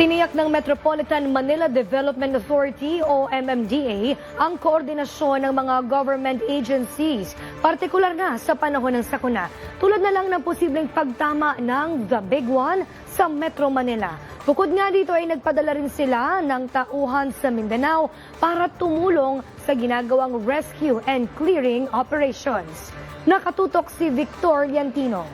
Tiniyak ng Metropolitan Manila Development Authority o MMDA ang koordinasyon ng mga government agencies, partikular na sa panahon ng sakuna, tulad na lang ng posibleng pagtama ng The Big One sa Metro Manila. Bukod nga dito ay nagpadala rin sila ng tauhan sa Mindanao para tumulong sa ginagawang rescue and clearing operations. Nakatutok si Victor Liantino.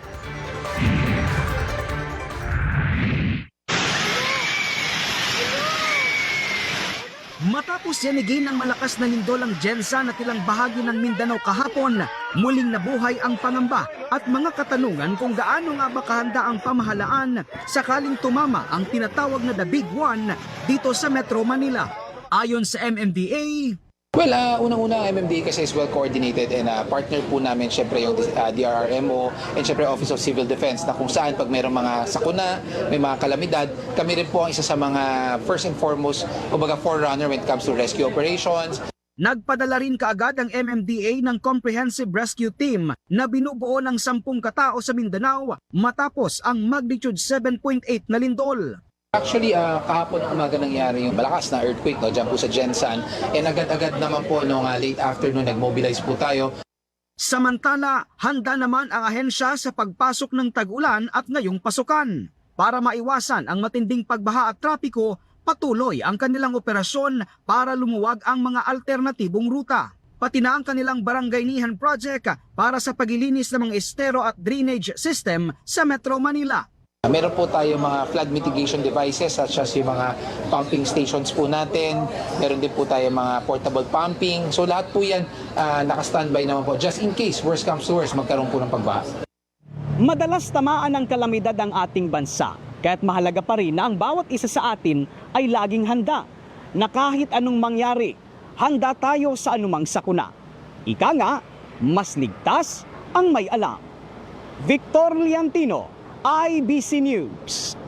Matapos yanigin ng malakas na lindol ang Gensan at ilang bahagi ng Mindanao kahapon, muling nabuhay ang pangamba at mga katanungan kung gaano nga ba kahanda ang pamahalaan sakaling tumama ang tinatawag na The Big One dito sa Metro Manila. Ayon sa MMDA, unang-una ang MMDA kasi is well coordinated and partner po namin syempre yung DRRMO and syempre Office of Civil Defense na kung saan pag mayroong mga sakuna, may mga kalamidad, kami rin po ang isa sa mga first and foremost, kumbaga forerunner when it comes to rescue operations. nagpadala rin kaagad ang MMDA ng Comprehensive Rescue Team na binubuo ng 10 katao sa Mindanao matapos ang magnitude 7.8 na lindol. Actually, kahapon umaga nangyari yung malakas na earthquake dyan po sa Gensan. And agad-agad naman po nung late afternoon nag-mobilize po tayo. Samantala, handa naman ang ahensya sa pagpasok ng tag-ulan at ngayong pasukan. Para maiwasan ang matinding pagbaha at trapiko, patuloy ang kanilang operasyon para lumuwag ang mga alternatibong ruta. Pati na ang kanilang barangay-nihan project para sa paglilinis ng mga estero at drainage system sa Metro Manila. Meron po tayo mga flood mitigation devices such as yung mga pumping stations po natin. Meron din po tayo mga portable pumping. So lahat po yan naka-standby naman po. Just in case, worst comes to worst, magkaroon po ng pagbaha. Madalas tamaan ng kalamidad ang ating bansa. Kaya't mahalaga pa rin na ang bawat isa sa atin ay laging handa. Na kahit anong mangyari, handa tayo sa anumang sakuna. Ika nga, mas ligtas ang may alam. Victor Liantino, IBC News.